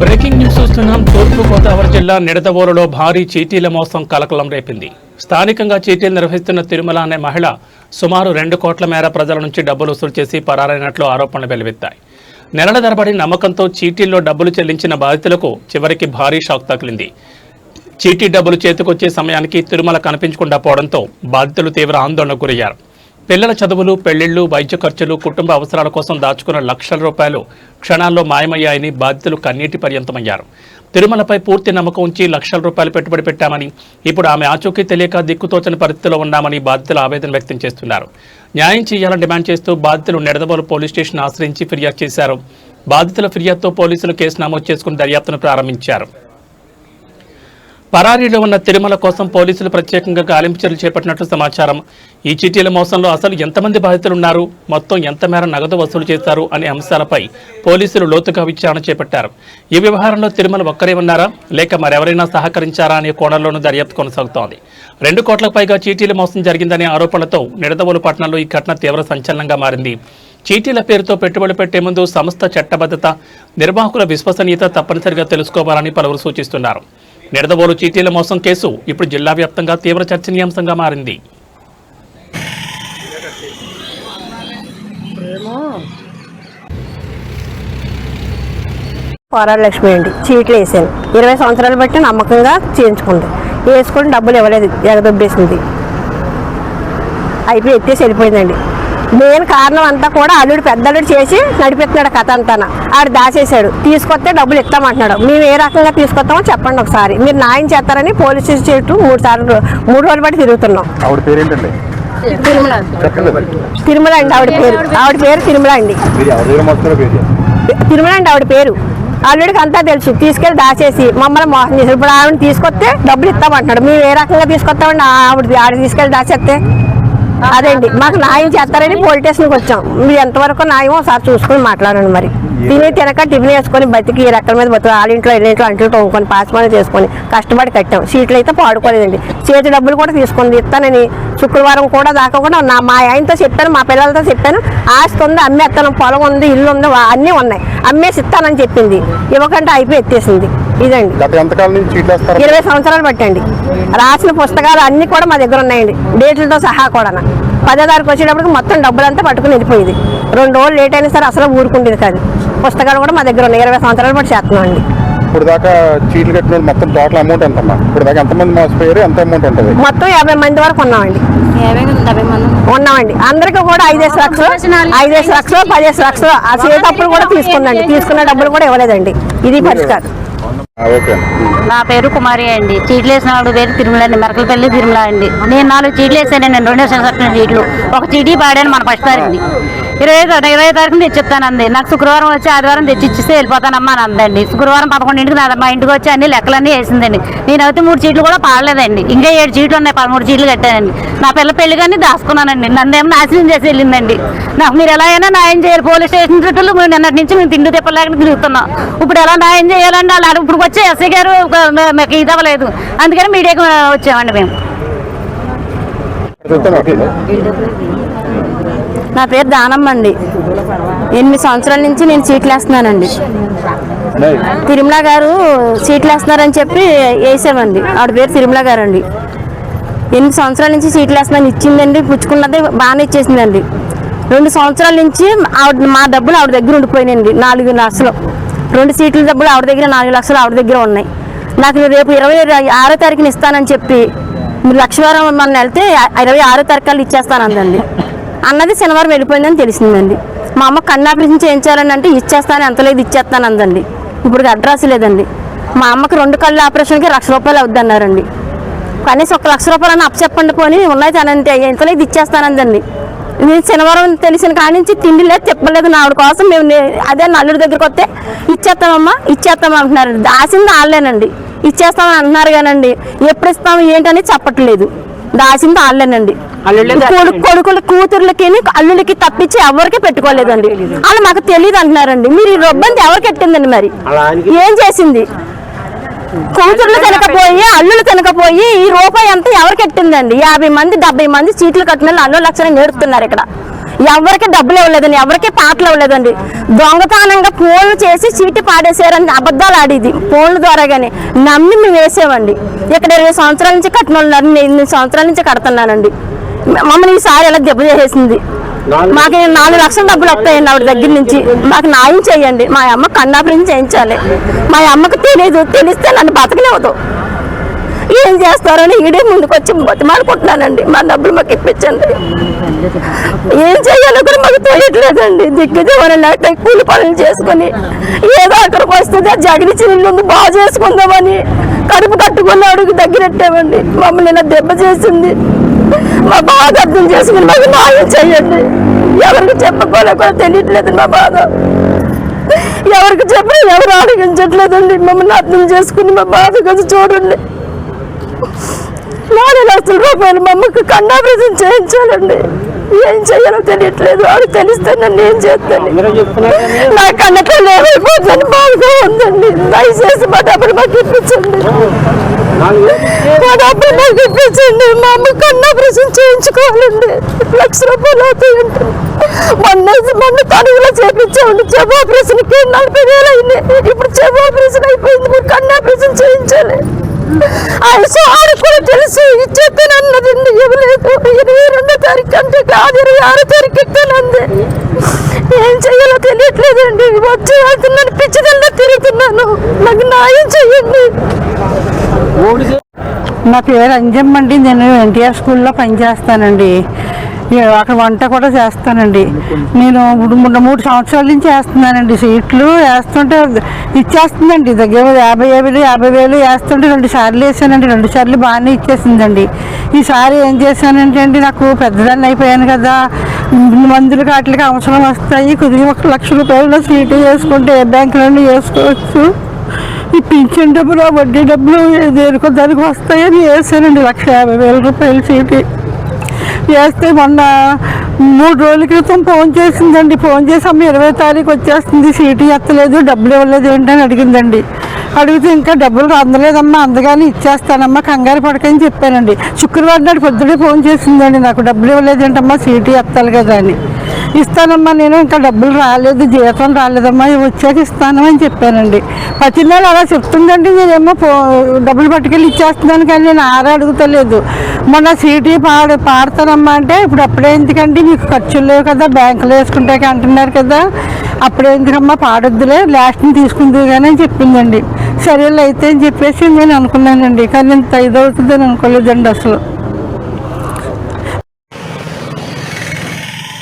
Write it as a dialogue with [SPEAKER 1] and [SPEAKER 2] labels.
[SPEAKER 1] Breaking news చూస్తున్నాం. తూర్పు గోదావరి జిల్లా నిడదవోలులో భారీ చీటీల మోసం కలకలం రేపింది. స్థానికంగా చీటీలు నిర్వహిస్తున్న తిరుమల అనే మహిళ సుమారు 2 కోట్ల మేర ప్రజల నుంచి డబ్బులు వసూలు చేసి పరారైనట్లు ఆరోపణలు వెలువెత్తాయి. నెలల తరబడి నమ్మకంతో చీటీల్లో డబ్బులు చెల్లించిన బాధితులకు చివరికి భారీ షాక్ తగిలింది. చీటీ డబ్బులు చేతికొచ్చే సమయానికి తిరుమల కనిపించకుండా పోవడంతో బాధితులు తీవ్ర ఆందోళనకు గురయ్యారు. పిల్లల చదువులు, పెళ్లిళ్లు, వైద్య ఖర్చులు, కుటుంబ అవసరాల కోసం దాచుకున్న లక్షల రూపాయలు క్షణాల్లో మాయమయ్యాయని బాధితులు కన్నీటి పర్యంతమయ్యారు. తిరుమలపై పూర్తి నమ్మకం ఉంచి లక్షల రూపాయలు పెట్టుబడి పెట్టామని, ఇప్పుడు ఆమె ఆచూకీ తెలియక దిక్కుతోచని పరిస్థితిలో ఉన్నామని బాధితులు ఆవేదన వ్యక్తం చేస్తున్నారు. న్యాయం చేయాలని డిమాండ్ చేస్తూ బాధితులు నిడదవోలు పోలీస్ స్టేషన్ ఆశ్రయించి ఫిర్యాదు చేశారు. బాధితుల ఫిర్యాదుతో పోలీసులు కేసు నమోదు చేసుకుని దర్యాప్తును ప్రారంభించారు. పరారీలో ఉన్న తిరుమల కోసం పోలీసులు ప్రత్యేకంగా గాలింపు చర్యలు చేపట్టినట్లు సమాచారం. ఈ చీటీల మోసంలో అసలు ఎంతమంది బాధితులున్నారు, మొత్తం ఎంత మేర నగదు వసూలు చేశారు అనే అంశాలపై పోలీసులు లోతుగా విచారణ చేపట్టారు. ఈ వ్యవహారంలో తిరుమల ఒక్కరే ఉన్నారా లేక మరెవరైనా సహకరించారా అనే కోణంలోనూ దర్యాప్తు కొనసాగుతోంది. 2 కోట్లకు పైగా చీటీల మోసం జరిగిందనే ఆరోపణలతో నిడదవోలు పట్టణంలో ఈ ఘటన తీవ్ర సంచలనంగా మారింది. చీటీల పేరుతో పెట్టుబడి పెట్టే ముందు సంస్థ చట్టబద్ధత, నిర్వాహకుల విశ్వసనీయత తప్పనిసరిగా తెలుసుకోవాలని పలువురు సూచిస్తున్నారు. నిడదవోలు చీటీల మోసం కేసు ఇప్పుడు జిల్లా వ్యాప్తంగా తీవ్ర చర్చనీయాంశంగా మారింది.
[SPEAKER 2] పోరాడు లక్ష్మి అండి. చీట్లు వేసాను. 20 సంవత్సరాలు బట్టి నమ్మకంగా చేయించుకుంది. వేసుకుని డబ్బులు ఇవ్వలేదు, ఎగదొబ్బేసింది. అయిపోయి ఎత్తేసి వెళ్ళిపోయిందండి. మెయిన్ కారణం అంతా కూడా అల్లుడు పెద్దల్లుడు చేసి నడిపిస్తున్నాడు కథ అంతా. ఆడు దాచేశాడు. తీసుకొస్తే డబ్బులు ఇస్తామంటున్నాడు. మేము ఏ రకంగా తీసుకొస్తామో చెప్పండి ఒకసారి. మీరు న్యాయం చేస్తారని పోలీస్ స్టేషన్ 3 రోజులు బట్టి తిరుగుతున్నాం. తిరుమల అండి ఆవిడ పేరు తిరుమల అండి. తిరుమల అండి ఆవిడ పేరు. అల్లుడికి అంతా తెలుసు. తీసుకెళ్ళి దాచేసి మమ్మల్ని మోసం చేశారు. ఇప్పుడు ఆవిడని తీసుకొస్తే డబ్బులు ఇస్తామంటున్నాడు. మేము ఏ రకంగా తీసుకొస్తామండి? ఆవిడ తీసుకెళ్ళి దాచేస్తే అదేండి మాకు న్యాయం చేస్తారని పోలీస్ స్టేషన్కి వచ్చాం. మీరు ఎంతవరకు న్యాయం ఒకసారి చూసుకొని మాట్లాడండి. మరి తినక టిఫిన్ వేసుకొని బతికి రెక్కల మీద బతుకు వాళ్ళ ఇంట్లో అంట్లు తోముకొని పాస్మాని చేసుకొని కష్టపడి కట్టాం. సీట్లు అయితే పాడుకోలేదండి. చేతి డబ్బులు కూడా తీసుకొని ఇస్తానని శుక్రవారం కూడా దాకా కూడా మా ఆయనతో చెప్పాను, మా పిల్లలతో చెప్పాను. ఆస్తి ఉంది, అమ్మేస్తాను, పొలం ఉంది, ఇల్లు ఉంది, అన్నీ ఉన్నాయి, అమ్మేసి ఇస్తానని చెప్పింది. ఇవ్వకంటే అయిపోయి ఎత్తేసింది. ఇదండి 20 సంవత్సరాలు బట్టండి. రాసిన పుస్తకాలు అన్నీ కూడా మా దగ్గర ఉన్నాయండి, డేట్లతో సహా కూడా. 10వ తారీఖు వచ్చేటప్పటికి మొత్తం డబ్బులంతా పట్టుకుని వెళ్ళిపోయింది. 2 రోజులు లేట్ అయినా సరే అసలు ఊరుకుండేది కాదు. పుస్తకాలు కూడా మా దగ్గర ఉన్నాయి. 20 సంవత్సరాలు బట్టి చేస్తున్నాం అండి.
[SPEAKER 3] ఇప్పుడు దాకా చీట్లు కట్టిన మొత్తం టోటల్ అమౌంట్ ఎంతమ్మా? ఇప్పుడు దాకా ఎంతమంది మోసపోయారు, ఎంత అమౌంట్ ఉంటుంది?
[SPEAKER 2] మొత్తం 50 మంది వరకు ఉన్నామండి. అందరికీ కూడా 5 లక్షలు 10 లక్షలు ఆ చేతప్పుడు కూడా తీసుకుందండి. తీసుకున్న డబ్బులు కూడా ఇవ్వలేదండి. ఇది పరిష్కారం.
[SPEAKER 4] నా పేరు కుమారి అండి. చీట్లు వేసిన వాడు పేరు తిరుమల అండి. మెరకలపల్లి తిరుమల అండి. నేను 4 చీట్లు వేసాను. నేను 2 సంవత్సరాల చీట్లు. ఒక చీటీ పాడాను మన 1వ తారీఖుని. 20వ తారీఖున తెచ్చిస్తానంది. నాకు శుక్రవారం వచ్చి ఆదివారం తెచ్చిస్తే వెళ్ళిపోతానమ్మా అని అందండి. శుక్రవారం 11ంటికి మా ఇంటికి వచ్చి అన్ని లెక్కలన్నీ వేసిందండి. నేనైతే 3 చీట్లు కూడా పాడలేదండి. ఇంకా 7 చీట్లు ఉన్నాయి. 13 చీట్లు కట్టానండి. నా పిల్ల పెళ్లి కానీ దాచుకున్నానండి. నన్నేమో నాశనం చేసి వెళ్ళిందండి. నాకు మీరు ఎలా అయినా న్యాయం చేయాలి. పోలీస్ స్టేషన్ చుట్టూ నిన్నటి నుంచి మేము తిండి తిప్పలేక తిరుగుతున్నాం. ఇప్పుడు ఎలా న్యాయం చేయాలండి? వాళ్ళు ఇప్పుడు వచ్చి ఎస్ఐ గారు మాకు ఇది అవ్వలేదు. అందుకని మీడియాకి వచ్చామండి మేము.
[SPEAKER 5] నా పేరు దానమ్మ అండి. 8 సంవత్సరాల నుంచి నేను చీట్లు వేస్తున్నానండి. తిరుమల గారు చీట్లు వేస్తున్నారని చెప్పి వేసామండి. ఆవిడ పేరు తిరుమల గారు అండి. 8 సంవత్సరాల నుంచి చీట్లు వేస్తున్నాను ఇచ్చిందండి. పుచ్చుకున్నది బాగానే ఇచ్చేసిందండి. 2 సంవత్సరాల నుంచి మా డబ్బులు ఆవిడ దగ్గర ఉండిపోయినాయండి. 4 లక్షలు. 2 సీట్ల డబ్బులు ఆవిడ దగ్గర, 4 లక్షలు ఆవిడ దగ్గర ఉన్నాయి. నాకు రేపు 26వ తారీఖున ఇస్తానని చెప్పి లక్షవారం మన వెళ్తే 26వ తారీఖు ఇచ్చేస్తానందండి. అన్నది శనివారం వెళ్ళిపోయిందని తెలిసిందండి. మా అమ్మ కన్ను ఆపరేషన్ చేయించాలని అంటే ఇచ్చేస్తాను, ఎంత లేదు ఇచ్చేస్తానందండి. ఇప్పుడు అడ్రస్ లేదండి. మా అమ్మకి 2 కళ్ళు ఆపరేషన్కి 1,00,000 రూపాయలు అవుద్దన్నారండి. కనీసం 1,00,000 రూపాయలు అప్పచెప్పండి పోని ఉన్నాయి తనంటే ఎంత లేదు ఇచ్చేస్తానందండి. నేను శనివారం తెలిసిన కాడి నుంచి తిండి లేదు, తిప్పలేదు. నా ఆవిడ కోసం మేము అదే నల్లుడి దగ్గరికి వస్తే ఇచ్చేస్తామమ్మా అంటున్నారు. దాసింది ఆడలేనండి. ఇచ్చేస్తామని అంటున్నారు కానండి ఎప్పుడు ఇస్తాము ఏంటని చెప్పట్లేదు. దాసింది ఆడలేనండి. కొడుకుల కూతుర్లకి అల్లుడికి తప్పించి ఎవరికి పెట్టుకోలేదండి. వాళ్ళు మాకు తెలియదు అంటున్నారండి. మీరు ఈ రొబ్బంది ఎవరికి ఎట్టిందండి? మరి ఏం చేసింది? కూతుర్లు తినకపోయి అల్లులు తినకపోయి ఈ రూపాయి అంతా ఎవరికి ఎట్టిందండి? 50 మంది 70 మంది చీట్లు కట్టిన 4 లక్షలు నేడుతున్నారు. ఇక్కడ ఎవరికి డబ్బులు ఇవ్వలేదండి, ఎవరికి పాటలు ఇవ్వలేదండి. దొంగతనంగా ఫోన్లు చేసి చీటీ పాడేసారని అబద్ధాలు ఆడేది ఫోన్ల ద్వారాగానే నమ్మి మేము వేసామండి. ఇక్కడ 20 సంవత్సరాల నుంచి కట్టిన వాళ్ళు ఉన్నారు, నేను 8 సంవత్సరాల నుంచి కడుతున్నానండి. మమ్మల్ని ఈసారి ఎలా దెబ్బ చేసేసింది. మాకు 4 లక్షల డబ్బులు వస్తాయండి ఆవిడ దగ్గర నుంచి. మాకు న్యాయం చేయండి. మా అమ్మ కన్నాపరం చేయించాలి. మా అమ్మకు తెలిస్తే నన్ను బతకనివ్వదు. ఏం చేస్తారని ఈడే ముందుకు వచ్చి బతిమాలుకుంటున్నానండి. మా డబ్బులు మాకు ఇప్పించండి. ఏం చేయాలో కూడా మాకు తెలియట్లేదండి. దిక్కుదేమని లేకపోతే కూలి పనులు చేసుకుని ఏదో అక్కడికి వస్తుంది జగనిచ్చి ఇల్లు బాగా చేసుకుందామని కడుపు కట్టుకున్న అడుగు దగ్గరెట్టామండి. మమ్మల్ని ఇలా దెబ్బ చేసింది. మా బాధ అర్థం చేసుకుని మాకు న్యాయం చేయండి. ఎవరికి చెప్పుకోలే కూడా తెలియట్లేదు మా బాధ. ఎవరికి చెప్పినా ఎవరు అడిగించట్లేదండి. మమ్మల్ని అర్థం చేసుకుని మా బాధ కదా చూడండి. 4 లక్షల రూపాయలు మా అమ్మకు కన్నాపరేషన్ చేయించాలండి. ఏం చేయాలో తెలియట్లేదు. అది తెలిస్తే నన్ను ఏం చేస్తాను. నా కన్నట్లు ఏమైపోతుందని బాధగా ఉందండి. దయచేసి మా డబ్బులు మాకు ఇప్పించండి. మా డబ్బులు మాకు ఇప్పించండి. మా అమ్మ కన్నాపరేషన్ చేయించుకోవాలండి. 1 లక్ష రూపాయలు అవుతాయండి. మొన్న తనుగులో చేయించామండి. చెవు ఆపరేషన్కి 40,000 అయినాయి. ఇప్పుడు చెవు ఆపరేషన్ అయిపోయింది. మీరు కన్నాపరేషన్ చేయించాలి. ఆవిడ కూడా తెలుసు ఇచ్చేస్తానన్నదండి. ఇవ్వలేదు. 22వ తారీఖు అంటే కాదు 26వ తారీఖు ఇస్తానంది. ఏం చెయ్యాలో తెలియట్లేదండి. వచ్చి వెళ్తున్నాను, పిచ్చిదల్లా తిరుగుతున్నాను. నాకు న్యాయం చెయ్యండి.
[SPEAKER 6] నా పేరు అంజమ్మ అండి. నేను ఎన్టీఆర్ స్కూల్లో పనిచేస్తానండి. అక్కడ వంట కూడా చేస్తానండి. నేను 3 సంవత్సరాల నుంచి వేస్తున్నానండి. సీట్లు వేస్తుంటే ఇచ్చేస్తుందండి. దగ్గర 50,000 వేస్తుంటే 2 సార్లు వేసానండి. 2 సార్లు బాగానే ఇచ్చేసిందండి. ఈసారి ఏం చేశానంటే అండి, నాకు పెద్దదాన్ని అయిపోయాను కదా, మందులు కాట్లకి అవసరం వస్తాయి, కొద్దిగా 1 లక్ష రూపాయలు సీటు వేసుకుంటే ఏ బ్యాంకులోనే వేసుకోవచ్చు, ఈ పింఛన్ డబ్బులు వడ్డీ డబ్బులు దేనికో దానికి వస్తాయని వేసానండి. 1,50,000 రూపాయలు సీటు వేస్తే మొన్న 3 రోజుల క్రితం ఫోన్ చేసిందండి. ఫోన్ చేసి అమ్మ 20వ తారీఖు వచ్చేస్తుంది, సీటు ఎత్తలేదు, డబ్బులు ఇవ్వలేదు ఏంటని అడిగిందండి. అడిగితే ఇంకా డబ్బులు అందలేదమ్మా, అందగానే ఇచ్చేస్తానమ్మా, కంగారు పడకని చెప్పానండి. శుక్రవారం నాడు పొద్దునే ఫోన్ చేసిందండి, నాకు డబ్బులు ఇవ్వలేదు ఏంటమ్మా, సీటు ఎత్తాలి కదా అని. ఇస్తానమ్మా, నేను ఇంకా డబ్బులు రాలేదు, జీతం రాలేదమ్మా, వచ్చాక ఇస్తాను అని చెప్పానండి. ప్రతి నెల అలా చెప్తుందండి. నేనేమో డబ్బులు పట్టుకెళ్ళి ఇచ్చేస్తున్నాను, కానీ నేను అడుగుతలేదు. మొన్న సీటీ పాడతానమ్మా అంటే, ఇప్పుడు అప్పుడే ఎందుకండి, మీకు ఖర్చులు లేవు కదా, బ్యాంకులో వేసుకుంటే అంటున్నారు కదా, అప్పుడే ఎందుకమ్మా పాడొద్దులే, లాస్ట్ని తీసుకుంది కానీ అని చెప్పిందండి. సరేలే అయితే అని చెప్పేసి నేను అనుకున్నానండి. కానీ ఇంత ఇదవుతుందని అనుకోలేదండి అసలు.